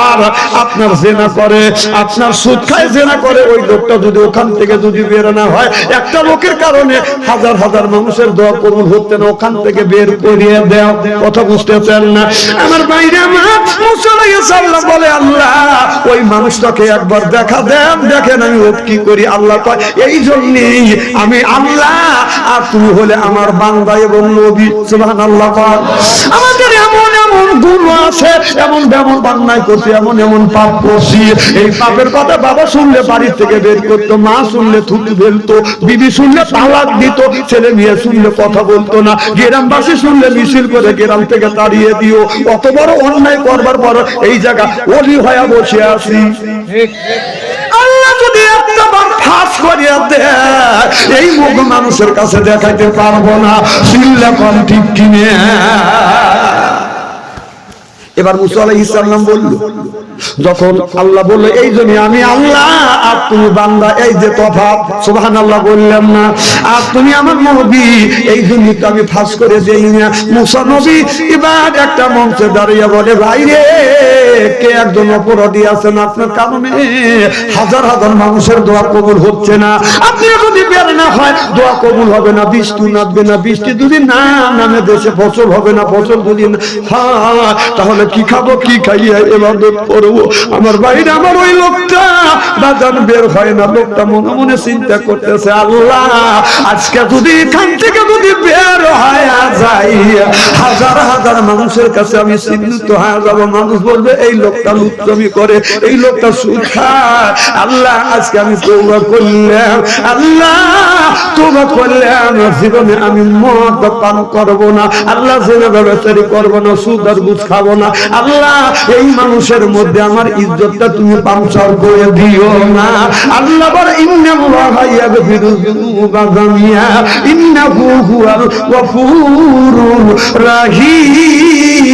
আর আপনার জেনা করে, আপনার সুদ খায় জেনা করে। ওই লোকটা যদি ওখান থেকে যদি বের না হয়, একটা লোকের কারণে হাজার হাজার মানুষের দোয়া কবুল হচ্ছে না, ওখান থেকে বের করিয়ে দাও। কথা বুঝতেছেন না আমার ভাইরা? মুসা আলাইহিস সালাম বলে, আল্লাহ ওই মানুষটাকে একবার দেখা দেন, দেখেন আমি ও কি করি। আল্লাহ কয়, এই জন্যই আমি আল্লাহ, আর তুমি হলে আমার বান্দা এবং নবী। সুবহানাল্লাহ। আমাদের এমন এমন গুণ আছে, এমন এমন অন্যায় করছি, এমন এমন পাপ করছি, এই পাপের কথা বাবা শুনলে বাড়ি থেকে বের করতো, মা শুনলে থুতু ফেলতো, বিবি শুনলে তালাক দিত, ছেলে মেয়ে শুনলে কথা বলতো না, গ্রামবাসী শুনলে মিছিল করে গ্রাম থেকে তাড়িয়ে দিও। অত বড় অন্যায় করবার পর এই জায়গা ওলি হয়ে বসে আছি। আল্লাহ যদি একটাবার ফাঁস করিয়া দেয়, এই মুখ মানুষের কাছে দেখাইতে পারবো না। সিল্লা কম ঠিক কিনে। এবার মুসা আলাইহিস সালাম বলল, যখন আল্লাহ বলল এই জন্য আমি আল্লাহ আর তুমি বান্দা, এই যে তফাৎ, সুবহানাল্লাহ বললাম না? আর তুমি আমার নবী, এই জন্য তো আমি ফাঁস করে দেই না। মুসা নবী এবার একটা মঞ্চে দাঁড়িয়ে বলে, ভাই রে, কে একজন অপরাধী আছেন, আপনার কারণে হাজার হাজার মানুষের দোয়া কবুল হচ্ছে না। আপনি যদি বের না হয়, দোয়া কবুল হবে না, বৃষ্টি নামবে না, বৃষ্টি যদি না নামে দেশে ফসল হবে না, ফসল যদি হয় তাহলে কি খাবো, কি খাইয়া ইবাদত করবো? আমার বাইরে আমার ওই লোকটা বাজার বের হয় না, লোকটা মনে মনে চিন্তা করতেছে, আল্লাহ আজকে যদি এখান থেকে যদি বের হয়ে যাই, হাজার হাজার মানুষের কাছে আমি চিহ্নিত হয়ে যাবো। মানুষ বলবে এই লোকটা লুচ্চমি করে, এই লোকটা সুদ খায়। আল্লাহ আজকে আমি তওবা করলাম, আল্লাহ তওবা করলাম, জীবনে আমি মদ পান করবো না, আল্লাহ জেনা ব্যবচারী করবো না, সুদ আর ঘুষ খাবো না। আল্লাহ এই মানুষের মধ্যে আমার ইজ্জতটা তুমি পাংচার করে দিও না। আল্লাহ বলে, ইন্নাল্লাহা ইয়াগফিরু যুনুবা জামিয়া ইন্নাহু হুয়াল গফুরুর রাহিম।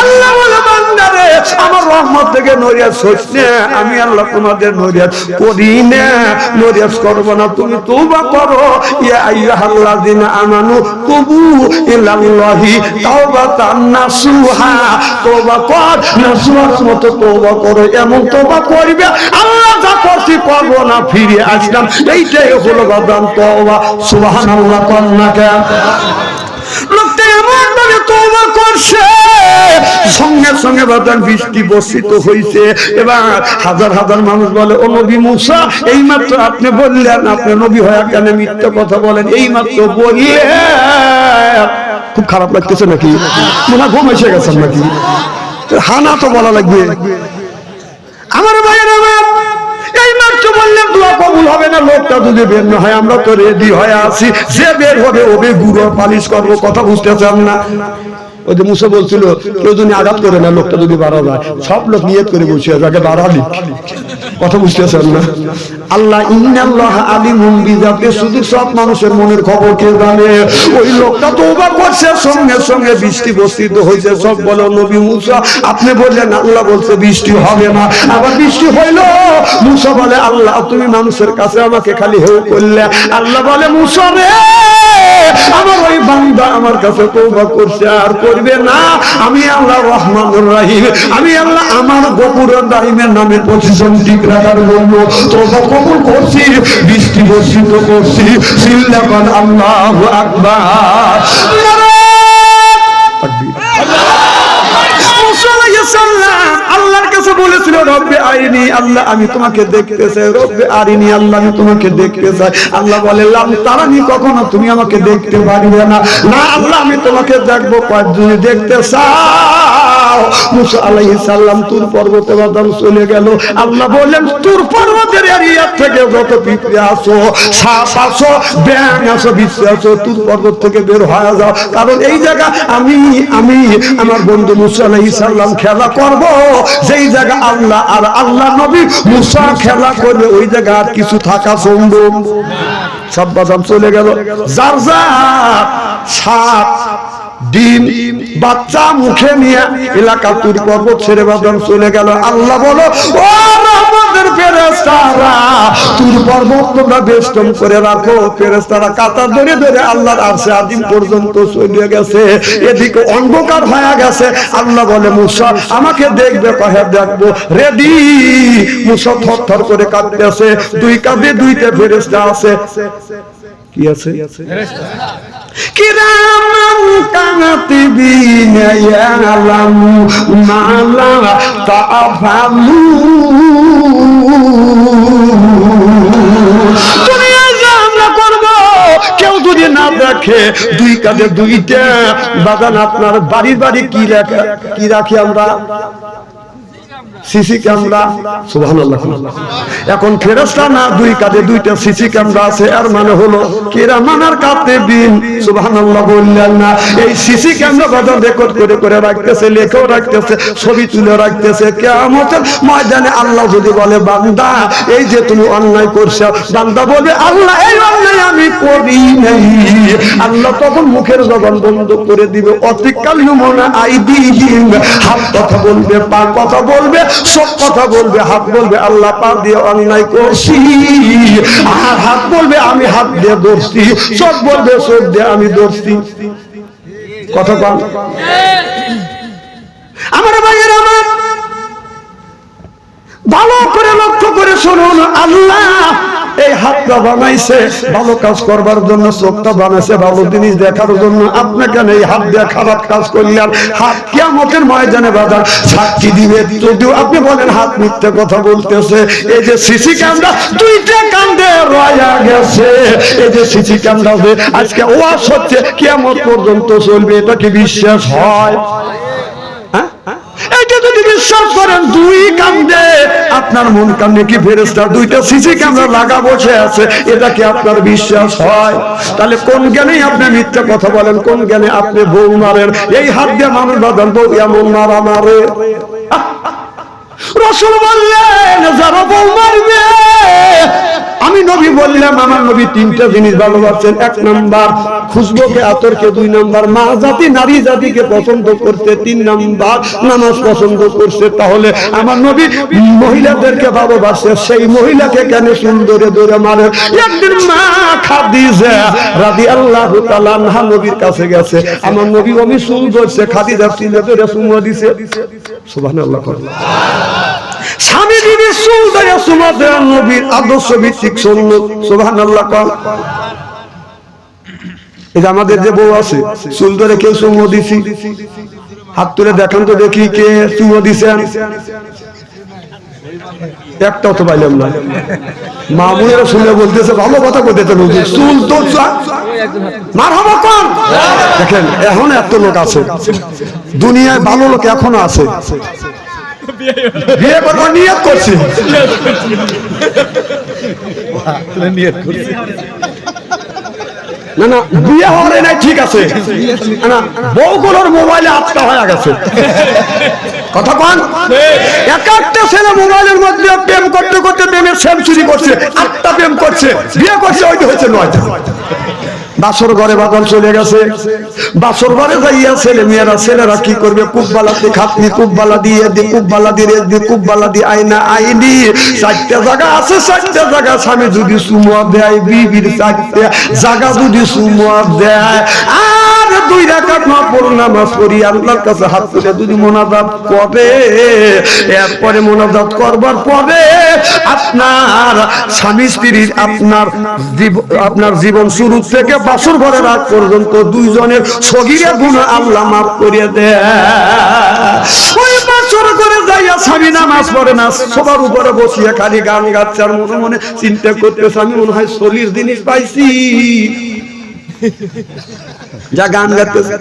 আল্লাহ বলে, বান্দারে আমার রহমত থেকে নরিয়াজ হইস না, আমি আল্লাহ তোমাদের নরিয়াজ করি না, নরিয়াজ করবো না। তুমি তওবা করো, ইয়া আইয়ুহাল্লাযিনা আমানু তুবু ইলাল্লাহি তাওবাতান নাসুহা। তওবা কর, নাসুহার মতো তওবা করো, এমন তওবা করবে আল্লাহ যা করছি করবো না, ফিরে আসলাম। এইটাই হলো বাদান তওবা। সুবহানাল্লাহ। কন্যা লোকটা এমন ভাবে তওবা করছে, সঙ্গে সঙ্গে বাতান বৃষ্টি বর্ষিত হয়েছে। এবার হাজার হাজার মানুষ বলে, ও নবী মুসা, এইমাত্র আপনি বললেন আপনি নবী হয়ে কেন মিথ্যা কথা বলেন? এইমাত্র বললেন। খুব খারাপ লাগতেছে নাকি? মনে ঘুম এসে গেছেন নাকি? হানা তো বলা লাগবে। আমার ভাইয়ের আমার, এই মাত্র বললেন দোয়া কবুল হবে না, লোকটা যদি বের না হয়, আমরা তো রেডি হয়ে আছি, যে বের হবে ওবে গুঁড়ো পালিশ করবো। কথা বুঝতে চান না? ওই যে মুসা বলছিল কেউ যদি আঘাত করে না, লোকটা যদি বাড়া যায়, সব লোক নিয়ত করে বসে যাকে বাড়ালি। কথা বুঝতেছেন না? আল্লাহ ইন্নাল্লাহ আলিমুম বিযাতি সুদূর, সব মানুষের মনের খবর কে জানে? ওই লোকটা তওবা করছে, সঙ্গে সঙ্গে বৃষ্টি বর্ষিত হয়েছে। সব বলো নবী মুসা আপনি বললেন আল্লাহ বলছে বৃষ্টি হবে না, আবার বৃষ্টি হইল। মুসা বলে আল্লাহ তুমি মানুষের কাছে আমাকে খালি হেউ করলে। আল্লাহ বলে মুসা রে, আমার ওই বান্দা আমার কাছে তওবা করছে আর করবে না। আমি আল্লাহ রহমানুর রহিম, আমি আল্লাহ আমার গফুরুর রহিমের নামে পজিশন ঠিক রাখার জন্য তওবা কবুল করছি, বৃষ্টি বর্ষিত করছি। সিল্লাকান আল্লাহু আকবার। আল্লাহর কাছে বলেছিল রব্বে আরিনি, আল্লাহ আমি তোমাকে দেখতে চাই। রব্বে আরিনি, আল্লাহ আমি তোমাকে দেখতে চাই। আল্লাহ বলে লাম তারানি, কখনো তুমি আমাকে দেখতে পারবে না। না আল্লাহ আমি তোমাকে দেখবো, যদি দেখতে চাও। মুসা আলাইহিস সালাম তুর পর্বতে বাদাম চলে গেল। আল্লাহ বললেন তুর পর্বতের এরিয়া থেকে যত পিঁপড়ে আসো, সাপ আসো, ব্যাঙ আসো, বিচ্ছু আসো, তুর পর্বত থেকে বের হয়ে যাও। কারণ এই জায়গা আমি আমার বন্ধু মুসা আলাইহিস সালাম খেলা করব। যেই জায়গা আল্লাহ আর আল্লাহ নবী মুসা খেলা করবে, ওই জায়গা আর কিছু থাকা সম্ভব। সব বাদাম চলে গেল। যার যা সাপ ডিম বাচ্চা মুখে নিয়ে এলাকা তুর পর্বত ছেড়ে বাদাম চলে গেল। আল্লাহ বলো ও আমাদের ফেরেশতারা, তুর পর্বত তোমরা বেষ্টন করে রাখো। ফেরেশতারা কাতার ধরে ধরে আল্লাহর আরশে আজিম পর্যন্ত চলে গেছে। এদিকে অন্ধকার হয়ে গেছে। আল্লাহ বলে মুসা আমাকে দেখবে? কহে দেখবো। রেডি। মুসা থরথর করে কাঁপতেছে, দুই কাঁধে দুইটা ফেরেশতা আছে। কি আছে? কিরামান কাতিবিনা ইয়ালামু মা লা তাফালুন। দুনিয়া যা আমরা করব কেউ যদি না দেখে, দুই কাঁধে দুইটা বাগান। আপনার বাড়ি বাড়ি কি রাখি আমরা? CC camera. সুবহানাল্লাহ। এখন ফেরেশতা না, দুই কাঁধে দুইটা সিসি ক্যামেরা আছে। এর মানে হলো কিরামানার কাতিবিন। সুবহানাল্লাহ বললেন না? এই সিসি ক্যামেরা বাজার রেকর্ড করে করে রাখতেছে, লেখেও রাখতেছে, ছবি তুলে রাখতেছে। কিয়ামতের ময়দানে আল্লাহ যদি বলে বান্দা এই যে তুমি অন্যায় করছো, বান্দা বলবে আল্লাহ এই অন্যায় আমি করি নাই। আল্লাহ তখন মুখের জবান বন্ধ করে দিবে। অতিকাল্লুমুনা আইদিহিম, হাত কথা বলবে, পা কথা বলবে, সব কথা বলবে। হাত বলবে আল্লাহ পা দিয়ে অন্যায় করছি, আর হাত বলবে আমি হাত দিয়ে ধরছি, সব বলবে চোখ দিয়ে আমি ধরছি। কথা বল আমার ভাইয়ের আমার, ভালো করে লক্ষ্য করে শুনুন। আল্লাহ এই হাতটা বানাইছে ভালো কাজ করবার জন্য, চোখটা বানাইছে ভালো জিনিস দেখার জন্য। আপনি কেন এই হাত দিয়ে খারাপ কাজ করলেন? হাত কিয়ামতের ময়দানে বাজার সাক্ষী দিবে। যদিও আপনি বলেন হাত মিথ্যে কথা বলতেছে। এই যে সিসি ক্যামেরা দুইটা কান্দে রয়া গেছে, এই যে সিসি ক্যামেরা আজকে ওয়াজ হচ্ছে কিয়ামত পর্যন্ত চলবে, এটা কি বিশ্বাস হয়? এটা যদি বিশ্বাস করেন দুই কান্দে, আপনার মন কান্দে কি ফেরেশতা দুইটা সিসি ক্যামেরা লাগা বসে আছে, এটা কি আপনার বিশ্বাস হয়? তাহলে কোন জ্ঞানে আপনি মিথ্যা কথা বলেন? কোন জ্ঞানে আপনি বউ মারেন? এই হাত দিয়ে মানুষ বাঁধান বউ এমন মারা মারে। রাসূল বললেন যারা বউ মারবে, আমি নবী বললাম আমার নবী তিনটা জিনিস ভালোবাসেন। এক নাম্বার খুশবুকে আতরকে, দুই নাম্বার মা জাতি নারী জাতিকে পছন্দ করতে, তিন নাম্বার নামাজ পছন্দ করছে। তাহলে আমার নবী মহিলাদেরকে ভালোবাসে, সেই মহিলাকে কেন সুন্দরে ধরে মারে? একদিন মা খাদিজা রাদিয়াল্লাহু তাআলা আনহা নবীর কাছে গেছে। আমার নবী ওমি চুল ধরছে, খাদিজা চুলে ধরে চুমা দিছে। সুবহানাল্লাহ। স্বামী বিবি চুল ধরে চুমা দেওয়া নবীর আদর্শ ভিত্তিক সুন্নাত। সুবহানাল্লাহ। এই যে আমাদের যে বউ আছে চুল ধরে কেউ চুমো দিছি, হাত তুলে দেখান তো দেখি কে চুমো দিছেন। একটাও তো পাইলাম না। মামুনেরা শুনে বলতেছে ভালো কথা বলতেছে, চুল তো মারহাবা কোন। দেখেন এখন এত লোক আছে দুনিয়ায়, ভালো লোক এখনো আছে, বিয়ে করবার নিয়ত করছি। না না বিয়ে হওয়ার নাই, ঠিক আছে, না বউগুলোর মোবাইলে আটকা হয়ে গেছে। কথা কন, এক একটা ছেলে মোবাইলের মধ্যে প্রেম করতে করতে প্রেমের সেঞ্চুরি করছে, 8টা প্রেম করছে, বিয়ে করছে, ওইটা হচ্ছে 9টা। বাসর ঘরে বাগান চলে গেছে, বাসর ঘরে যাইয়া ছেলে মেয়েরা ছেলেরা কি করবে, কুব্বালাতে খাতনি, কুব্বালা দিয়ে দি, কুব্বালা দিয়ে রেস দি, কুব্বালা দিয়ে আইনা আইনি, 4টা জায়গা আছে, 4টা জায়গা স্বামী যদি সুমুয়া দেয়, বিবির 4টা জায়গা যদি সুমুয়া দেয়, আর 2 রাকাত নফল নামাজ পড়ি আল্লাহর কাছে হাত তুলে যদি মোনাজাত করে, এরপরে মোনাজাত করবার পরে আপনার স্বামী স্ত্রীর আপনার জীবন শুরু থেকে বাসর ঘরে রাত পর্যন্ত 2 জনের সগীরা গুনাহ আল্লাহ মাফ করে দেয়। ওই বাসর ঘরে যাইয়া স্বামী নামাজ পড়ে না, সবার উপরে বসিয়া খালি গান গাচ্ছে আর মনে মনে চিন্তা করতেছে আমি মনে হয় সলির জিনিস পাইছি, যা গান গাইতেছে,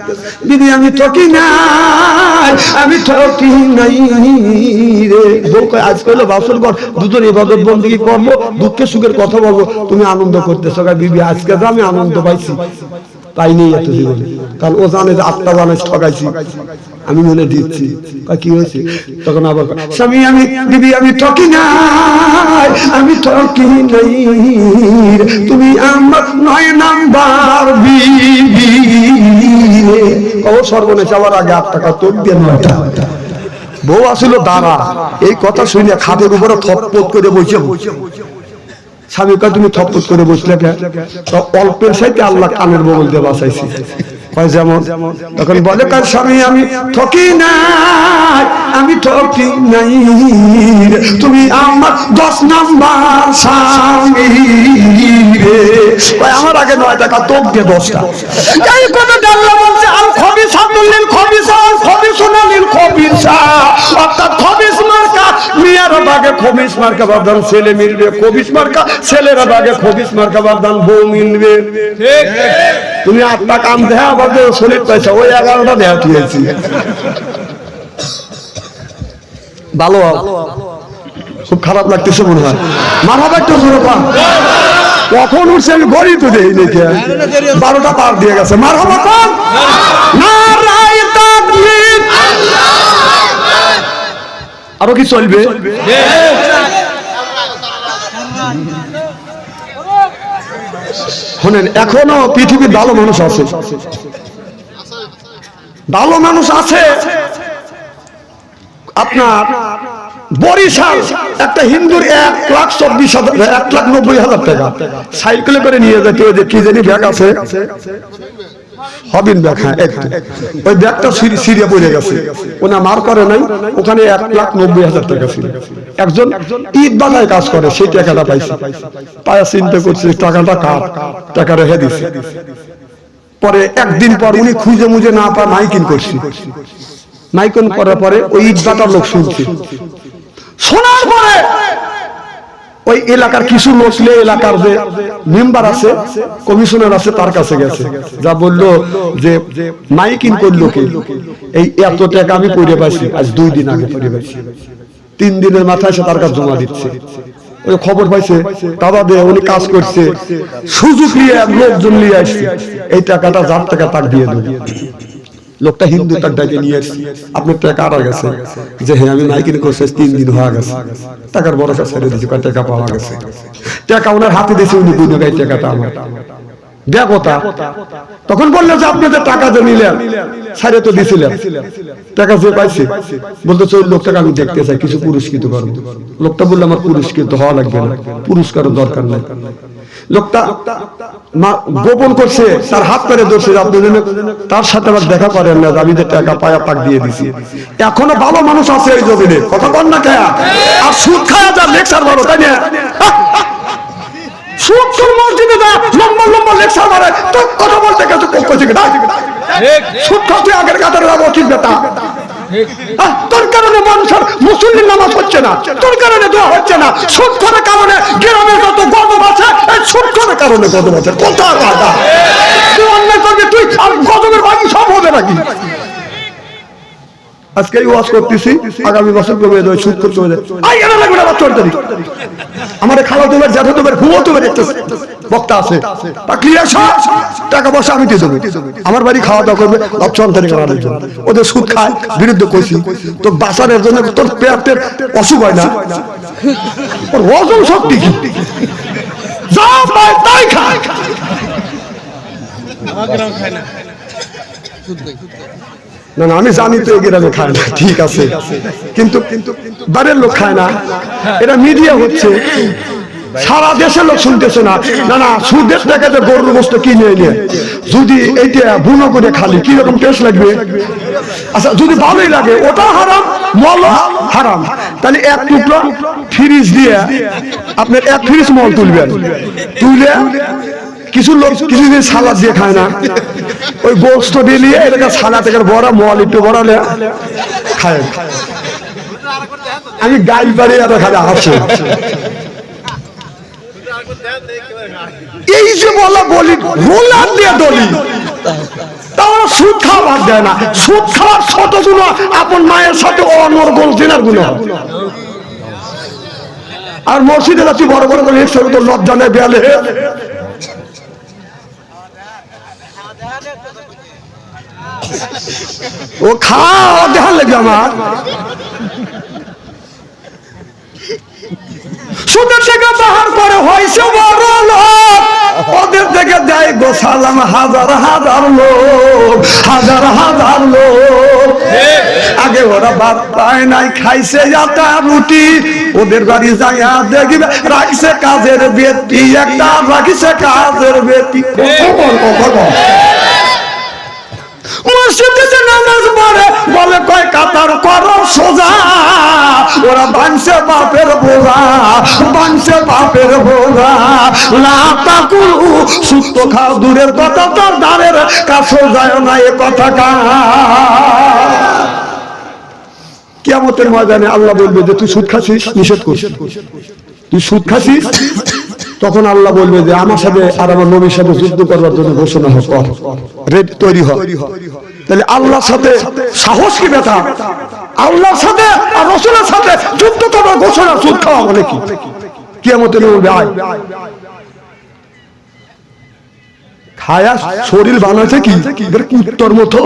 দিদি আমি ঠকি নাই, আমি ঠকি নাই রে। বউ কয় আজ কইলো বাসর ঘর, দুজন ইবাদত বন্দেগী করবো, দুঃখে সুখের কথা বলবো, তুমি আনন্দ করতেছো। বিবি আজকে তো আমি আনন্দ পাইছি, পাইনি এত জীবনে, কারণ ও জানে যে 8টা জানে ঠকাইছি, আমি মনে দিচ্ছি। কি হয়েছে তখন আবার স্বামী আমি দিদি আমি ঠকি নাই, আমি ঠকি নাই, তুমি আমার 9 নাম্বার বিবি। ও সর্বনেশ আবার আগে 8 টাকা তোর দিয়ে 9টা। বউ আসলে দাঁড়া, এই কথা শুনে খাটের উপরে থপথপ করে বসে, স্বামী কয় তুমি থপথপ করে বসলে কেন? অল্পের সাথে আল্লাহ কানের বগল দিয়ে বাঁচাইছি। যেমন তখন বলে কার স্বামী আমি ঠকি নাই, আমি ঠকি নাই, তুমি আমার 10 নাম্বার স্বামী রে। আমার আগে 9 টাকা তোক দিয়ে 10টা। এই কথা আল্লাহ বলছে আল খবিসাতুল লিল খবিসা ওয়াল খবিসুনা লিল খবিসা, অর্থাৎ খবিস মার্কা মিয়ার ভাগে খবিস মার্কা বাদান ছেলে মিলবে, খবিস মার্কা ছেলেরা ভাগে খবিস মার্কা বাদান বউ মিলবে। ঠিক, তুমি 8টা কাম দেয়া বাদে শরীর পয়সা, ওই 11টা দেয়া দিয়েছি। ভালো খুব খারাপ লাগতেছে মনে হয়, মারহাবা একটু জোরে পান। কখন উঠছে আমি গড়ি তো দেই দেখে, 12টা পার দিয়ে গেছে। মারহাবা কোন নারায়ে তাকবীর, আরো কি চলবে? শোনেন, এখনো পৃথিবীর ভালো মানুষ আছে, ভালো মানুষ আছে। আপনার বরিশাল একটা হিন্দুর 1,24,000 টাকা সাইকেলে করে নিয়ে যেতে, ওই যে কি জানি ব্যাগ আছে, হবিন ব্যাগ, হ্যাঁ ওই ব্যাগটা সিরিয়া পড়ে গেছে, ওনা মার করে নাই, ওখানে 1,90,000 টাকা ছিল। একজন ইট বাজায় কাজ করে, সেই টাকাটা পাইছে, পায়া চিন্তা করছে টাকাটা কার, টাকা রেখে দিচ্ছে। পরে একদিন পর উনি খুঁজে মুজে না পায় মাইকিং করছে, মাইকিং করার পরে ওই ইট বাটার লোক শুনছে, শোনার পরে ওই এলাকার কিছু লোক, এলাকার যে মেম্বার আছে, কমিশনার আছে, তার কাছে গেছে, যা বললো যে মাইকিং করলো কে, এই এত টাকা আমি পড়ে পাইছি, আজ 2 দিন আগে পড়ে পাইছি, 3 দিনের মাথায় সে তার কাছে জমা দিচ্ছে। ওই খবর পাইছে, দাদা দে উনি কাজ করছে, সুযোগ নিয়ে লোকজন নিয়ে আসছে, এই টাকাটা যার টাকা তাক দিয়ে দেবে। লোকটা হিন্দু, তার ডাকে নিয়ে আসছে, আপনার টাকা আর গেছে, যে হ্যাঁ আমি মাইকিং করছি 3 দিন হয়ে গেছে, টাকার ভরসা ছেড়ে দিয়েছি, টাকা পাওয়া গেছে, টাকা ওনার হাতে দিয়েছে, উনি বুঝে গাই টাকাটা আমার দেবতা। তখন বললো যে আপনি যে টাকা যে নিলেন ছাড়ে তো দিছিলেন, টাকা যে পাইছে, বলতে ওই লোকটাকে আমি দেখতে চাই, কিছু পুরস্কৃত করবো। লোকটা বললো আমার পুরস্কৃত হওয়া লাগবে না, পুরস্কারের দরকার নাই। লোকটা গোপন করছে, তার হাত ধরে ধরছে, আপনি তার সাথে আবার দেখা করেন না, আমি যে টাকা পায়া পাক দিয়ে দিছি। এখনো ভালো মানুষ আছে এই জমিনে, কথা বল না কে? আর সুদ খায়া যা লেকচার বলো, তাই না? সুদ তোর মসজিদে যা লম্বা লম্বা লেকচার মারে তোর কথা বলতে গেছে কোথায় থেকে সুদ খাওয়া আগের কাতারে যাবো ঠিক বেটা তোর কারণে মানুষের মুসলিম নামাজ হচ্ছে না, তোর কারণে দোয়া হচ্ছে না, সুদ খাওয়ার কারণে গ্রামের যত গজব আছে সুদ খাওয়ার কারণে গজব আছে। কোথায় বাধা? তুই অন্যায় করবি, তুই গজবের বাকি সব হবে নাকি? আজকে ওয়াজ করতেছি, আগামী বছর কমে যাবে, সুদ করতে হবে। আমার খালা তোমার জ্যাঠা তোমার ভুয়ো তোমার একটা বক্তা আছে, টাকা পয়সা আমি দিয়ে দেবো, আমার বাড়ি খাওয়া দাওয়া করবে, ওদের সুদ খায় বিরুদ্ধে কইছি। তো বাঁচানোর জন্য তোর পেটের অসুখ হয় না, ওর হজম শক্তি কি যা পায় তাই খায়। না না, আমি জানি তো এই গ্রামে খায় না, ঠিক আছে, কিন্তু বাড়ির লোক খায় না, এটা মিডিয়া হচ্ছে, সারা দেশের লোক শুনতেছে না। না না, সুদের টাকাতে গরুর গোশত কিনে নিয়ে যদি এইটা বুনো করে খালি কি রকম টেস্ট লাগবে? আচ্ছা, যদি ভালোই লাগে ওটা হারাম, মল হারাম, তাহলে এক টুকরো ফ্রিজ দিয়ে আপনার এক ফ্রিজ মল তুলবেন, তুলে কিছু লোক কিছুদিন সালাদ দিয়ে খায় না, ওই গোস্ত দিয়ে এটাকে সালাদ থেকে বড়া মল একটু বড়ালে খায়। আমি গাই বাড়ি এত খালি আসে এই যে বলা বলি রোলার দিয়ে দলি, তারা সুদ খাওয়া বাদ দেয় না। সুদ খাওয়ার ছোট গুণ আপন মায়ের সাথে অনর্গল জেনার গুণ, আর মসজিদে যাচ্ছি বড় বড় করে তো লজ্জা নেই বেয়ালে ও খাওয়া দেখা লেগে আমার সুদের থেকে বাহার করে হয়েছে বড় লোক, ওদের থেকে দেয় গো সালাম হাজার হাজার লোক, হাজার হাজার লোক। আগে ওরা ভাত পায় নাই, খাইছে আটা রুটি, ওদের বাড়ি যাইয়া দেখবে রাখছে কাজের বেটি একটা, রাখিছে কাজের বেটি। মসজিদে নামাজ পড়ে বলে কয় কাতার করো সোজা, ওরা বানছে বাপের বোঝা, বানছে বাপের বোঝা। লাতাকুল সুস্থ খাও দূরের কথা, তোর দ্বারের কাছে যায় না এ কথা কা। কিয়ামতের ময়দানে আল্লাহ বলবে যে তুই সুদ খাচ্ছিস, নিষেধ করছিস, তুই সুদ খাচ্ছিস, তখন আল্লাহ বলবে যে আমার সাথে আর আমার নবীর সাথে যুদ্ধ করবার জন্য ঘোষণা হোক, তৈরি হয়। তাহলে আল্লাহর সাথে সাহস কি বেটা? আল্লাহর সাথে আর রাসূলের সাথে যুদ্ধ করার ঘোষণা সুদ খাওয়া বলে কি? কিয়ামতের বলবে আয় খায়া শরীর বানাইছে কি কুত্তর মতো,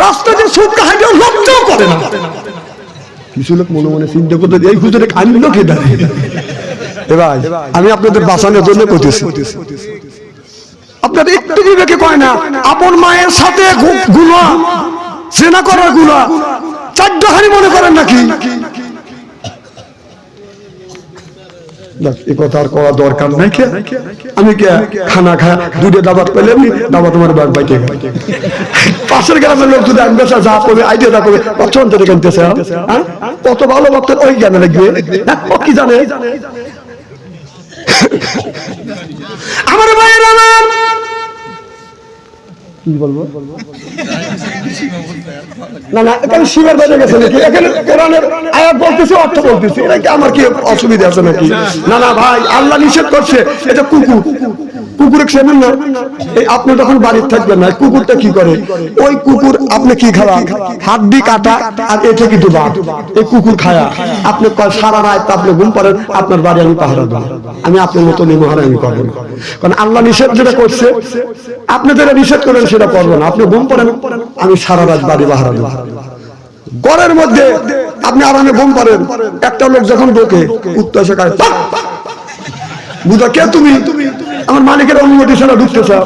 রাস্তাতে সুদ খায় লজ্জাও করে না। কিছু লোক মনে মনে চিন্তা করতে এই হুজুরে খাইল কে দাঁড়িয়ে। ভাই আমি আপনাদের বাঁচানোর জন্য করতেছি, আপনাদের একটু বিবেকে কয় না আপন মায়ের সাথে গুনাহ, সেনা করার গুনাহ চারটাহানি মনে করেন নাকি? এই কথা আর করা দরকার নাই। আমি কে খানা খায় দুধে দাবাত পেলে দাবাত তোমার বাগ বাইকে পাশের গ্রামের লোক যদি আমি বেশা যা করবে আইডিয়া যা করবে পছন্দ কিনতেছে, কত ভালো ভক্তের ওই জ্ঞানে লাগবে কি জানে। আমার ভাইয়ের আমার কি বলবো না না, এখানে শিবের বাজে গেছে নাকি? এখানে কোরআনের আয়াত বলতেছি, অর্থ বলতেছি, এটা কি আমার কি অসুবিধা আছে নাকি? না না ভাই, আল্লাহ নিষেধ করছে। এটা কুকুর, কুকুরে খেবেন না। এই আপনি যখন বাড়িতে থাকবেন না, কুকুরটা কি করে? ওই কুকুর আপনি কি খাওয়ান? হাড্ডি কাটা আর এটা কিন্তু বাদ, এই কুকুর খায়া আপনি সারা রাত আপনি ঘুম পারেন, আপনার বাড়ি আমি পাহারা দেবো, আমি আপনার মতো নিমহারা আমি করবো না। কারণ আল্লাহ নিষেধ যেটা করছে, আপনি যেটা নিষেধ করেন সেটা করবো না। আপনি ঘুম পড়েন, আমি সারা রাত বাড়ি পাহারা দেবো। ঘরের মধ্যে আপনি আরামে ঘুম পারেন, একটা লোক যখন ঢোকে উত্তর সে কায় বুঝা কে তুমি? আমার মালিকের অনুমতি ছাড়া ঢুকতে চাও?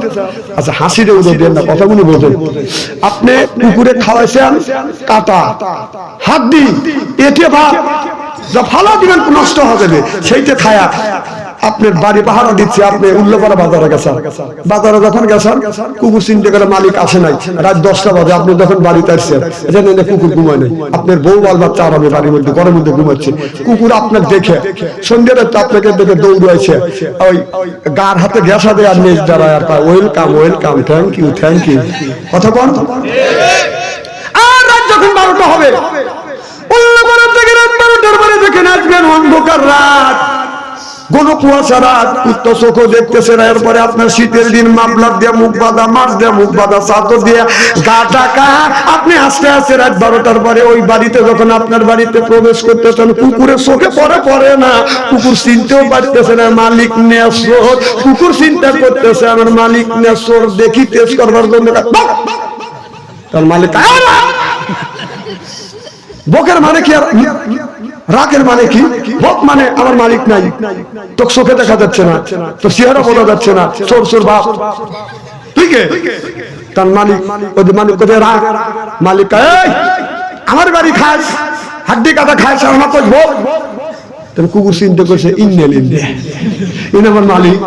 আচ্ছা হাসিরে উদয় দেন না, কথাগুলো বোঝেন। আপনি কুকুরে খাওয়াইছেন কাটা হাড্ডি, এতে ভাত যা ফালা দিবেন নষ্ট হবে, সেইটা খায়া আপনার বাড়ি পাহারা দিচ্ছে, আপনি উল্লাপাড়া বাজারে গেছেন, বাজারে যখন গেছেন কুকুর চিনতে গেলে মালিক আসে নাই, রাত 10টা বাজে, আপনি যখন বাড়িতে আসছেন জানেন না কুকুর ঘুমায় নাই, আপনার বউ বাল বাচ্চা আরামে বাড়ির মধ্যে ঘরের মধ্যে ঘুমাচ্ছে, কুকুর আপনার দেখে সন্ধ্যের তো আপনাকে দেখে দৌড়াইছে, ওই গার হাতে ঘেঁষা দেয় আর নেজ দাঁড়ায় আর welcome welcome, thank you thank you, কথা বল। আর রাত যখন 12টা হবে, উল্লাপাড়া থেকে রাত 12টার পরে দেখেন আসবেন অন্ধকার রাত, কোন কুয়াশা রাত, উত্তর চোখ দেখতেছে না, এরপরে আপনার শীতের দিন মাফলার দিয়ে মুখ বাঁধা, মাছ দিয়ে মুখ বাঁধা, চাদর দিয়ে গা ঢাকা, আপনি আস্তে আস্তে রাত 12টার পরে ওই বাড়িতে যখন আপনার বাড়িতে প্রবেশ করতেছেন, কুকুরের চোখে পড়ে না, কুকুর চিনতেও পারতেছে না মালিক নেশর, কুকুর চিন্তা করতেছে আমার মালিক নেশর, দেখি টেস্ট করবার জন্য তার মালিক বকের মানে কি, আর রাগের মানে কি, বক মানে আমার মালিক নাই, তো চোখে দেখা যাচ্ছে না, তো চেহারা বোঝা যাচ্ছে না, চোর চোর বাপ, ঠিক আছে, তার মালিক ওই মালিক কোথায় রাগ, মালিক আমার বাড়ি খাস, হাড্ডি কাটা খাস, আমার তো বক, কুকুর চিন্তা করছে ইন্ডিয়ান ইন্ডিয়া, ইনি আমার মালিক,